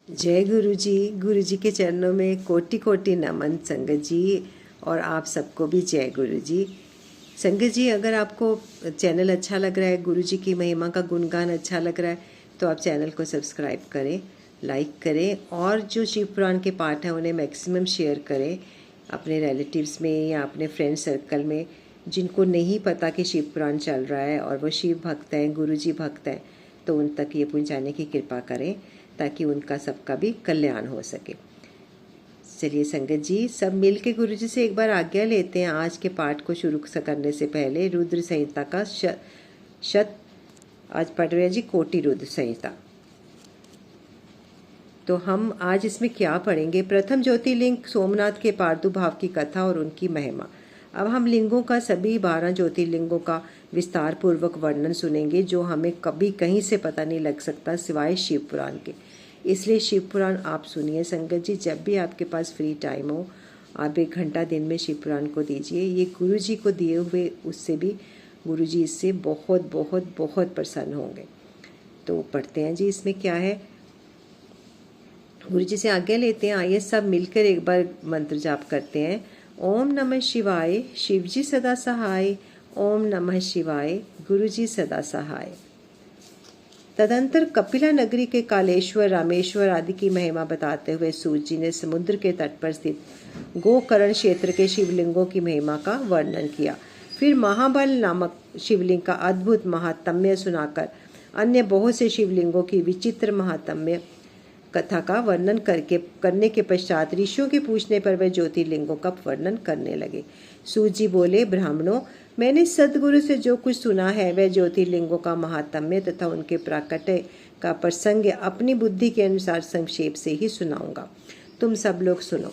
जय गुरु जी के चरणों में कोटि कोटि नमन संगत जी। और आप सबको भी जय गुरु जी। संगत जी, अगर आपको चैनल अच्छा लग रहा है, गुरु जी की महिमा का गुणगान अच्छा लग रहा है, तो आप चैनल को सब्सक्राइब करें, लाइक करें और जो शिव पुराण के पाठ हैं उन्हें मैक्सिमम शेयर करें अपने रिलेटिव्स में या अपने फ्रेंड सर्कल में, जिनको नहीं पता कि शिव पुराण चल रहा है और वो शिव भक्त हैं, गुरु जी भक्त हैं, तो उन तक ये पहुँचाने की कृपा करें ताकि उनका सबका भी कल्याण हो सके। चलिए संगत जी, सब मिल के गुरु जी से एक बार आज्ञा लेते हैं। आज के पाठ को शुरू करने से पहले रुद्र संहिता का शत आज पढ़ रहे हैं जी, कोटि रुद्र संहिता। तो हम आज इसमें क्या पढ़ेंगे? प्रथम ज्योतिर्लिंग सोमनाथ के प्रादुर्भाव की कथा और उनकी महिमा। अब हम लिंगों का, सभी 12 ज्योतिर्लिंगों का विस्तार पूर्वक वर्णन सुनेंगे, जो हमें कभी कहीं से पता नहीं लग सकता सिवाय शिव पुराण के। इसलिए शिव पुराण आप सुनिए संगत जी, जब भी आपके पास फ्री टाइम हो आप 1 घंटा दिन में शिव पुराण को दीजिए। ये गुरु जी को दिए हुए, उससे भी गुरु जी इससे बहुत बहुत बहुत प्रसन्न होंगे। तो पढ़ते हैं जी, इसमें क्या है। गुरु जी से आज्ञा लेते हैं। आइए सब मिलकर एक बार मंत्र जाप करते हैं। ओम नमः शिवाय, शिव जी सदा सहाय। ओम नमः शिवाय, गुरु जी सदा सहाय। तदंतर कपिला नगरी के कालेश्वर, रामेश्वर आदि की महिमा बताते हुए सूर्य जी ने समुद्र के तट पर स्थित गोकर्ण क्षेत्र के शिवलिंगों की महिमा का वर्णन किया। फिर महाबल नामक शिवलिंग का अद्भुत महात्म्य सुनाकर अन्य बहुत से शिवलिंगों की विचित्र महात्म्य कथा का वर्णन करने के पश्चात ऋषियों के पूछने पर वे ज्योतिर्लिंगों का वर्णन करने लगे। सूर्य जी बोले, ब्राह्मणों, मैंने सदगुरु से जो कुछ सुना है वह ज्योतिर्लिंगों का महात्म्य तथा उनके प्राकट्य का प्रसंग अपनी बुद्धि के अनुसार संक्षेप से ही सुनाऊंगा। तुम सब लोग सुनो।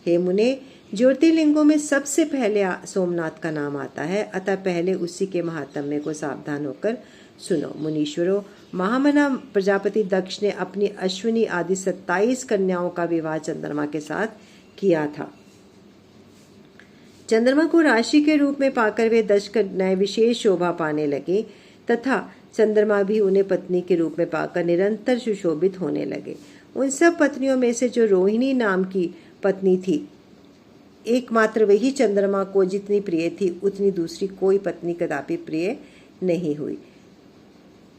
हे मुने, ज्योतिर्लिंगों में सबसे पहले सोमनाथ का नाम आता है, अतः पहले उसी के महात्म्य को सावधान होकर सुनो। मुनीश्वरों, महामना प्रजापति दक्ष ने अपनी अश्विनी आदि 27 कन्याओं का विवाह चंद्रमा के साथ किया था। चंद्रमा को राशि के रूप में पाकर वे 10 कन्याएं विशेष शोभा पाने लगे तथा चंद्रमा भी उन्हें पत्नी के रूप में पाकर निरंतर सुशोभित होने लगे। उन सब पत्नियों में से जो रोहिणी नाम की पत्नी थी, एकमात्र वही चंद्रमा को जितनी प्रिय थी उतनी दूसरी कोई पत्नी कदापि प्रिय नहीं हुई।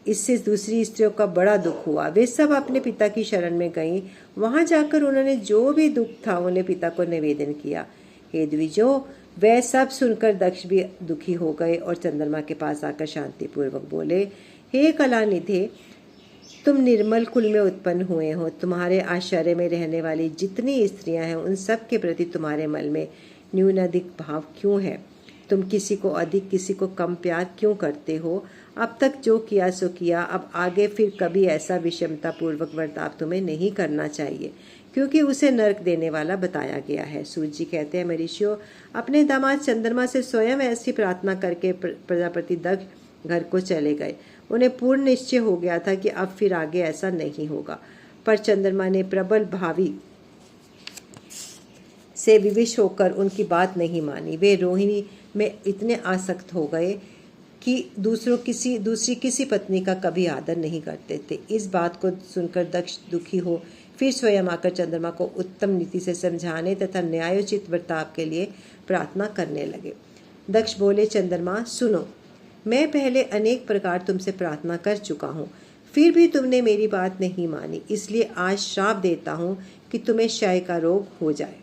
इससे दूसरी स्त्रियों का बड़ा दुख हुआ। वे सब अपने पिता की शरण में गईं। वहां जाकर उन्होंने जो भी दुख था उन्हें पिता को निवेदन किया। हे द्विजों, वह सब सुनकर दक्ष भी दुखी हो गए और चंद्रमा के पास आकर शांतिपूर्वक बोले, हे कलानिधे, तुम निर्मल कुल में उत्पन्न हुए हो। तुम्हारे आश्चर्य में रहने वाली जितनी स्त्रियां हैं उन सब के प्रति तुम्हारे मन में न्यूनाधिक भाव क्यों है? तुम किसी को अधिक किसी को कम प्यार क्यों करते हो? अब तक जो किया सो किया, अब आगे फिर कभी ऐसा विषमता पूर्वक बर्ताव तुम्हें नहीं करना चाहिए, क्योंकि उसे नरक देने वाला बताया गया है। सूर्य जी कहते हैं, ऋषियों, अपने दामाद चंद्रमा से स्वयं ऐसी प्रार्थना करके प्रजापति दक्ष घर को चले गए। उन्हें पूर्ण निश्चय हो गया था कि अब फिर आगे ऐसा नहीं होगा, पर चंद्रमा ने प्रबल भावी से विविश होकर उनकी बात नहीं मानी। वे रोहिणी में इतने आसक्त हो गए कि दूसरी किसी पत्नी का कभी आदर नहीं करते थे। इस बात को सुनकर दक्ष दुखी हो फिर स्वयं आकर चंद्रमा को उत्तम नीति से समझाने तथा न्यायोचित बर्ताव के लिए प्रार्थना करने लगे। दक्ष बोले, चंद्रमा सुनो, मैं पहले अनेक प्रकार तुमसे प्रार्थना कर चुका हूँ, फिर भी तुमने मेरी बात नहीं मानी, इसलिए आज श्राप देता हूँ कि तुम्हें क्षय का रोग हो जाए।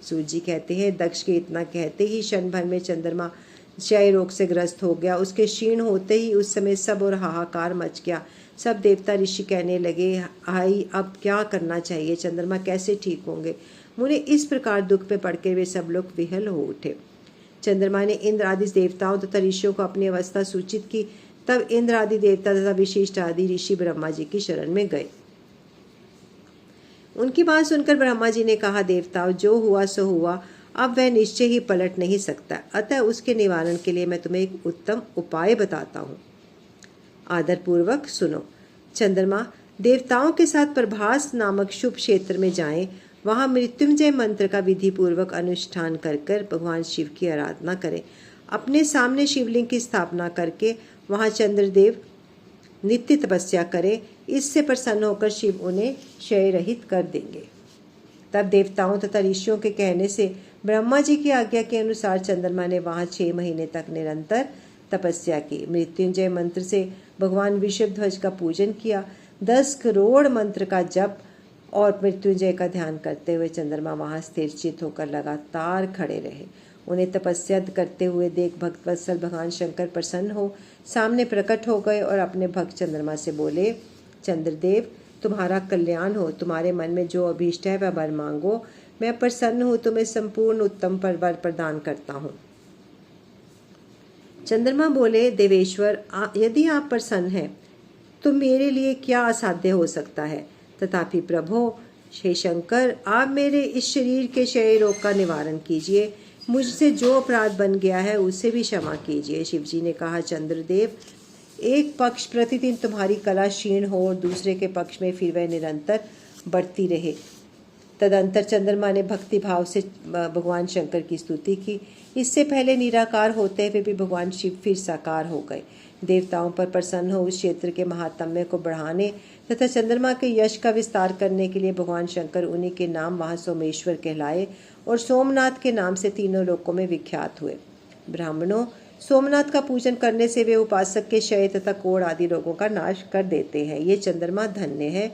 सूर्य जी कहते हैं, दक्ष के इतना कहते ही क्षण भर में चंद्रमा क्षय रोग से ग्रस्त हो गया। उसके क्षीण होते ही उस समय सब और हाहाकार मच गया। सब देवता ऋषि कहने लगे, आई अब क्या करना चाहिए? चंद्रमा कैसे ठीक होंगे? मुने इस प्रकार दुख में पड़ के वे सब लोग विहल हो उठे। चंद्रमा ने इंद्र आदि देवताओं तथा ऋषियों को अपनी अवस्था सूचित की। तब इंद्र आदि देवता तथा विशिष्ट आदि ऋषि ब्रह्मा जी की शरण में गए। उनकी बात सुनकर ब्रह्मा जी ने कहा, देवताओं, जो हुआ सो हुआ, अब वह निश्चय ही पलट नहीं सकता, अतः उसके निवारण के लिए मैं तुम्हें एक उत्तम उपाय बताता हूँ। आदर पूर्वक सुनो। चंद्रमा, देवताओं के साथ प्रभास नामक शुभ क्षेत्र में जाएं। वहां मृत्युंजय मंत्र का विधि पूर्वक अनुष्ठान कर भगवान शिव की आराधना करें। अपने सामने शिवलिंग की स्थापना करके वहां चंद्रदेव नित्य तपस्या करें। इससे प्रसन्न होकर शिव उन्हें क्षय रहित कर देंगे। तब देवताओं तथा ऋषियों के कहने से ब्रह्मा जी की आज्ञा के अनुसार चंद्रमा ने वहां 6 महीने तक निरंतर तपस्या की। मृत्युंजय मंत्र से भगवान विषभध्वज का पूजन किया। 10 करोड़ मंत्र का जप और मृत्युंजय का ध्यान करते हुए चंद्रमा वहां स्थिर चित होकर लगातार खड़े रहे। उन्हें तपस्या करते हुए देख भक्तवत्सल भगवान शंकर प्रसन्न हो सामने प्रकट हो गए और अपने भक्त चंद्रमा से बोले, चंद्रदेव, तुम्हारा कल्याण हो। तुम्हारे मन में जो अभीष्ट है वह वर मांगो। मैं प्रसन्न हूँ, तुम्हें संपूर्ण उत्तम पर वर प्रदान करता हूँ। चंद्रमा बोले, देवेश्वर, यदि आप प्रसन्न हैं तो मेरे लिए क्या असाध्य हो सकता है। तथापि प्रभो, हे शंकर, आप मेरे इस शरीर के क्षय रोग का निवारण कीजिए। मुझसे जो अपराध बन गया है उसे भी क्षमा कीजिए। शिवजी ने कहा, चंद्रदेव, एक पक्ष प्रतिदिन तुम्हारी कला क्षीण हो और दूसरे के पक्ष में फिर वह निरंतर बढ़ती रहे। तदंतर चंद्रमा ने भक्ति भाव से भगवान शंकर की स्तुति की। इससे पहले निराकार होते हुए भी भगवान शिव फिर साकार हो गए। देवताओं पर प्रसन्न हो उस क्षेत्र के महात्म्य को बढ़ाने तथा चंद्रमा के यश का विस्तार करने के लिए भगवान शंकर उन्हीं के नाम वहाँ सोमेश्वर कहलाए और सोमनाथ के नाम से तीनों लोकों में विख्यात हुए। ब्राह्मणों, सोमनाथ का पूजन करने से वे उपासक के क्षय तथा कोढ़ आदि रोगों का नाश कर देते हैं। ये चंद्रमा धन्य है,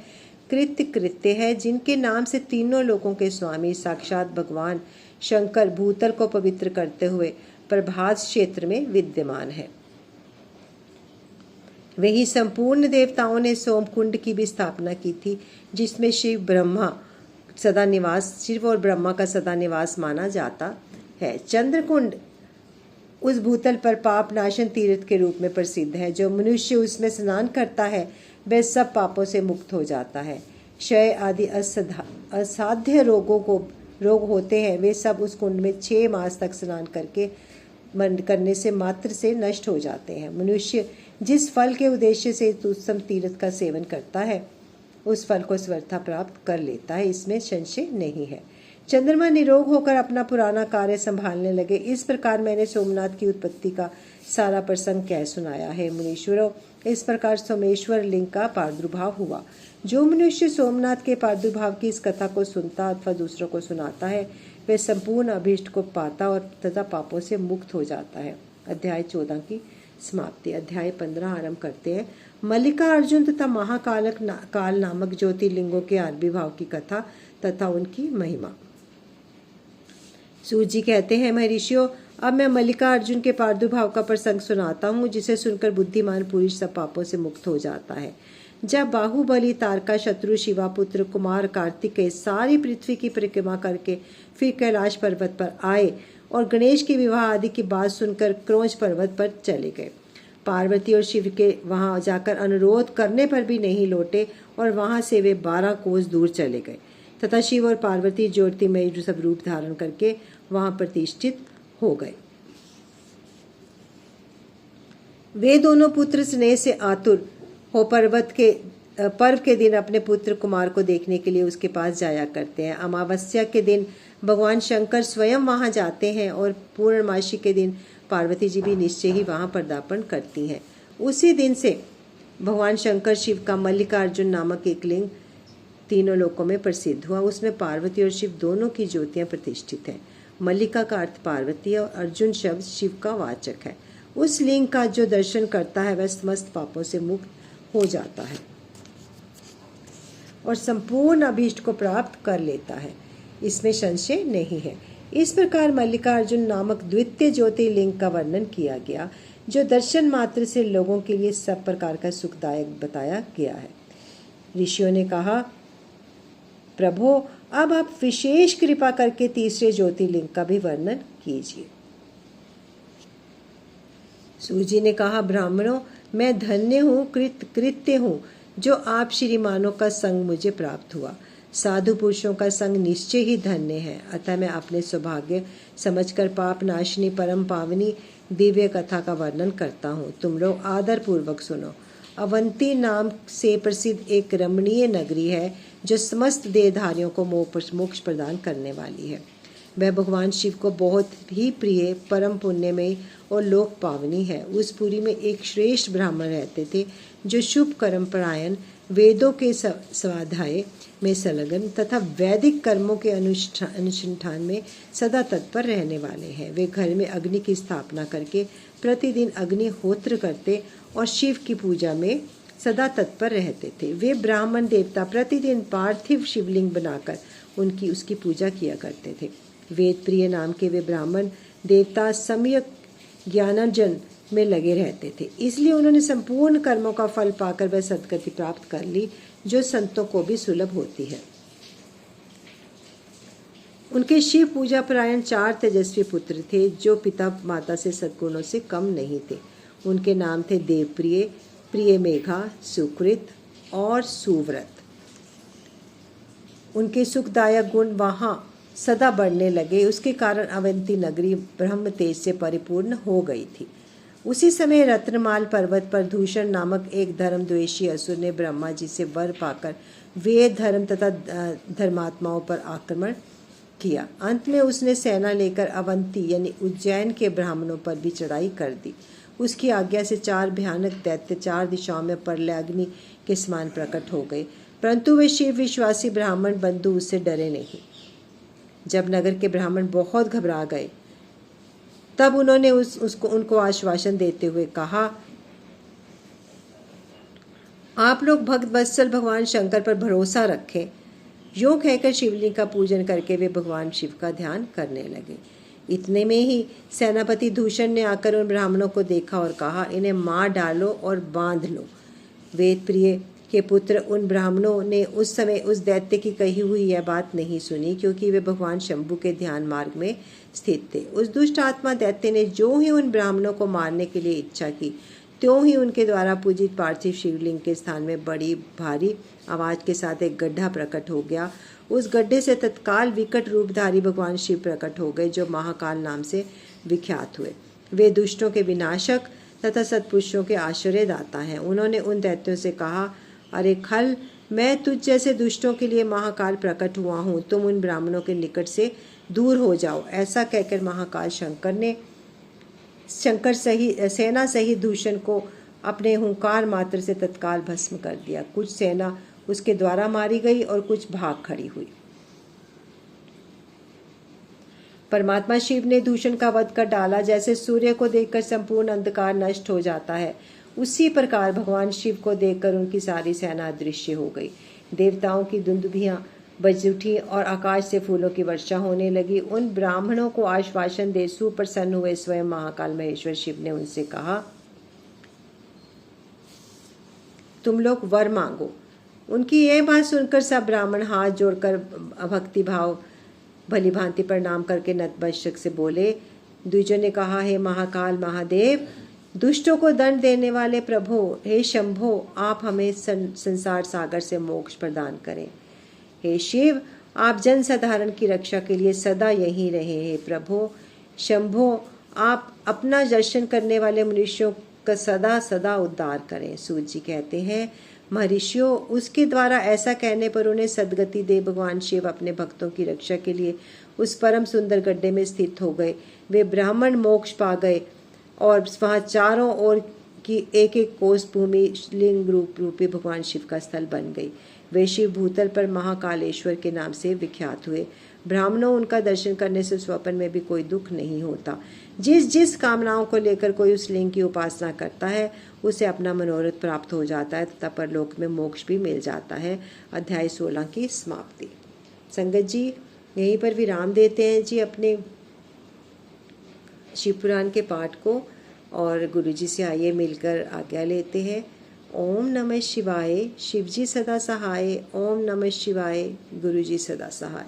कृत्य है, जिनके नाम से तीनों लोकों के स्वामी साक्षात भगवान शंकर भूतल को पवित्र करते हुए प्रभास क्षेत्र में विद्यमान है। वही संपूर्ण देवताओं ने सोमकुंड की भी स्थापना की थी, जिसमें शिव और ब्रह्मा का सदा निवास माना जाता है। चंद्रकुंड उस भूतल पर पाप नाशन तीर्थ के रूप में प्रसिद्ध है। जो मनुष्य उसमें स्नान करता है वह सब पापों से मुक्त हो जाता है। क्षय आदि असाध्य रोग होते हैं, वे सब उस कुंड में 6 मास तक स्नान करने से मात्र से नष्ट हो जाते हैं। मनुष्य जिस फल के उद्देश्य से उत्तम तीर्थ का सेवन करता है उस फल को स्वर्थता प्राप्त कर लेता है, इसमें संशय नहीं है। चंद्रमा निरोग होकर अपना पुराना कार्य संभालने लगे। इस प्रकार मैंने सोमनाथ की उत्पत्ति का सारा प्रसंग कह सुनाया है। मुनीश्वरों, इस प्रकार सोमेश्वर लिंग का प्रादुर्भाव हुआ। जो मनुष्य सोमनाथ के प्रादुर्भाव की इस कथा को सुनता अथवा दूसरों को सुनाता है वह संपूर्ण अभीष्ट को पाता और तथा पापों से मुक्त हो जाता है। अध्याय 14 की समाप्ति। अध्याय 15 आरंभ करते हैं। मल्लिका अर्जुन तथा काल नामक ज्योतिर्लिंगों के आविर्भाव की कथा तथा उनकी महिमा। सूत जी कहते हैं, महर्षियों, अब मैं मल्लिका अर्जुन के प्रादुर्भाव का प्रसंग सुनाता हूँ, जिसे सुनकर बुद्धिमान पुरुष सब पापों से मुक्त हो जाता है। जब बाहुबली, तारका, शत्रु, शिवापुत्र, कुमार, कार्तिकेय सारी पृथ्वी की परिक्रमा करके फिर कैलाश पर्वत पर आए और गणेश के विवाह आदि की बात सुनकर क्रोंच पर्वत पर चले गए। पार्वती और शिव के वहां जाकर अनुरोध करने पर भी नहीं लौटे और वहां से वे 12 कोस दूर चले गए तथा शिव और पार्वती ज्योतिमय सब रूप धारण करके वहां प्रतिष्ठित हो गए। वे दोनों पुत्र स्नेह से आतुर हो पर्व के दिन अपने पुत्र कुमार को देखने के लिए उसके पास जाया करते हैं। अमावस्या के दिन भगवान शंकर स्वयं वहां जाते हैं और पूर्णमासी के दिन पार्वती जी भी निश्चय ही वहां पदार्पण करती हैं। उसी दिन से भगवान शंकर शिव का मल्लिकार्जुन नामक एक लिंग तीनों लोकों में प्रसिद्ध हुआ। उसमें पार्वती और शिव दोनों की ज्योतियां प्रतिष्ठित हैं। मल्लिका का अर्थ पार्वती और अर्जुन शब्द शिव का वाचक है। उस लिंग का जो दर्शन करता है वह समस्त पापों से मुक्त हो जाता है और संपूर्ण अभीष्ट को प्राप्त कर लेता है, इसमें संशय नहीं है। इस प्रकार मल्लिकार्जुन नामक द्वितीय ज्योतिर्लिंग का वर्णन किया गया, जो दर्शन मात्र से लोगों के लिए सब प्रकार का सुखदायक बताया गया है। ऋषियों ने कहा, प्रभो, अब आप विशेष कृपा करके तीसरे ज्योतिर्लिंग का भी वर्णन कीजिए। सूजी ने कहा, ब्राह्मणों, मैं धन्य हूँ, कृत्य हूँ, जो आप श्रीमानों का संग मुझे प्राप्त हुआ। साधु पुरुषों का संग निश्चय ही धन्य है। अतः मैं अपने सौभाग्य समझकर पाप नाशिनी परम पावनी दिव्य कथा का वर्णन करता हूँ। तुम लोग आदर पूर्वक सुनो। अवंती नाम से प्रसिद्ध एक रमणीय नगरी है, जो समस्त देहधारियों को मोक्ष प्रदान करने वाली है। वह भगवान शिव को बहुत ही प्रिय, परम पुण्यमयी और लोक पावनी है। उस पुरी में एक श्रेष्ठ ब्राह्मण रहते थे, जो शुभ कर्म परायण, वेदों के स्वाध्याय में संलग्न तथा वैदिक कर्मों के अनुष्ठान में सदा तत्पर रहने वाले हैं। वे घर में अग्नि की स्थापना करके प्रतिदिन अग्निहोत्र करते और शिव की पूजा में सदा तत्पर रहते थे। वे ब्राह्मण देवता प्रतिदिन पार्थिव शिवलिंग बनाकर उसकी पूजा किया करते थे। वेद प्रिय नाम के वे ब्राह्मण देवता सम्यक ज्ञानार्जन में लगे रहते थे, इसलिए उन्होंने संपूर्ण कर्मों का फल पाकर वह सद्गति प्राप्त कर ली जो संतों को भी सुलभ होती है। उनके शिव पूजा परायण 4 तेजस्वी पुत्र थे जो पिता माता से सद्गुणों से कम नहीं थे। उनके नाम थे देवप्रिय, प्रिय मेघा, सुकृत और सुव्रत। उनके सुखदायक गुण वहाँ सदा बढ़ने लगे, उसके कारण अवंती नगरी ब्रह्म तेज से परिपूर्ण हो गई थी। उसी समय रत्नमाल पर्वत पर दूषण नामक एक धर्मद्वेषी असुर ने ब्रह्मा जी से वर पाकर वेद धर्म तथा धर्मात्माओं पर आक्रमण किया। अंत में उसने सेना लेकर अवंती यानी उज्जैन के ब्राह्मणों पर भी चढ़ाई कर दी। उसकी आज्ञा से 4 भयानक दैत्य 4 दिशाओं में प्रलय अग्नि के समान प्रकट हो गए, परंतु वे शिव विश्वासी ब्राह्मण बंधु उससे डरे नहीं। जब नगर के ब्राह्मण बहुत घबरा गए तब उन्होंने उनको आश्वासन देते हुए कहा, आप लोग भक्त वत्सल भगवान शंकर पर भरोसा रखें। यूं कहकर शिवलिंग का पूजन करके वे भगवान शिव का ध्यान करने लगे। इतने में ही सेनापति दूषण ने आकर उन ब्राह्मणों को देखा और कहा, इन्हें मार डालो और बांध लो। वेद प्रिय के पुत्र उन ब्राह्मणों ने उस समय उस दैत्य की कही हुई यह बात नहीं सुनी, क्योंकि वे भगवान शंभु के ध्यान मार्ग में स्थित थे। उस दुष्ट आत्मा दैत्य ने जो ही उन ब्राह्मणों को मारने के लिए इच्छा की, त्यों ही उनके द्वारा पूजित पार्थिव शिवलिंग के स्थान में बड़ी भारी आवाज के साथ एक गड्ढा प्रकट हो गया। उस गड्ढे से तत्काल विकट रूपधारी भगवान शिव प्रकट हो गए, जो महाकाल नाम से विख्यात हुए। वे दुष्टों के विनाशक तथा सत्पुरुषों के आश्रयदाता हैं। उन्होंने उन दैत्यों से कहा, अरे खल, मैं तुझ जैसे दुष्टों के लिए महाकाल प्रकट हुआ हूँ, तुम उन ब्राह्मणों के निकट से दूर हो जाओ। ऐसा कहकर महाकाल शंकर सेना सहित दूषण को अपने हुंकार मात्र से तत्काल भस्म कर दिया। कुछ सेना उसके द्वारा मारी गई और कुछ भाग खड़ी हुई। परमात्मा शिव ने दूषण का वध कर डाला। जैसे सूर्य को देखकर संपूर्ण अंधकार नष्ट हो जाता है, उसी प्रकार भगवान शिव को देखकर उनकी सारी सेना अदृश्य हो गई। देवताओं की दुंदुभियां बज उठी और आकाश से फूलों की वर्षा होने लगी। उन ब्राह्मणों को आश्वासन दे सुप्रसन्न हुए स्वयं महाकाल महेश्वर शिव ने उनसे कहा, तुम लोग वर मांगो। उनकी यह बात सुनकर सब ब्राह्मण हाथ जोड़कर भक्ति भाव भली भांति प्रणाम करके नतमस्तक से बोले। द्विजों ने कहा, हे महाकाल महादेव, दुष्टों को दंड देने वाले प्रभु, हे शंभो, आप हमें संसार सागर से मोक्ष प्रदान करें। हे शिव, आप जन साधारण की रक्षा के लिए सदा यहीं रहे। हे प्रभु शंभो, आप अपना दर्शन करने वाले मनुष्यों का सदा सदा उद्धार करें। सूत जी कहते हैं, महर्षियों, उसके द्वारा ऐसा कहने पर उन्हें सदगति दे भगवान शिव अपने भक्तों की रक्षा के लिए उस परम सुंदर गड्ढे में स्थित हो गए। वे ब्राह्मण मोक्ष पा गए और वहाँ चारों ओर की एक एक कोस भूमि लिंग रूपी भगवान शिव का स्थल बन गई। वे शिव भूतल पर महाकालेश्वर के नाम से विख्यात हुए। ब्राह्मणों, उनका दर्शन करने से स्वप्न में भी कोई दुख नहीं होता। जिस जिस कामनाओं को लेकर कोई उस लिंग की उपासना करता है, उसे अपना मनोरथ प्राप्त हो जाता है तथा परलोक में मोक्ष भी मिल जाता है। अध्याय 16 की समाप्ति। संगत जी, यहीं पर विराम देते हैं जी अपने शिव पुराण के पाठ को, और गुरु जी से आइए मिलकर आज्ञा लेते हैं। ओम नमः शिवाय। शिव जी सदा सहाय। ओम नमः शिवाय। गुरु जी सदा सहाय।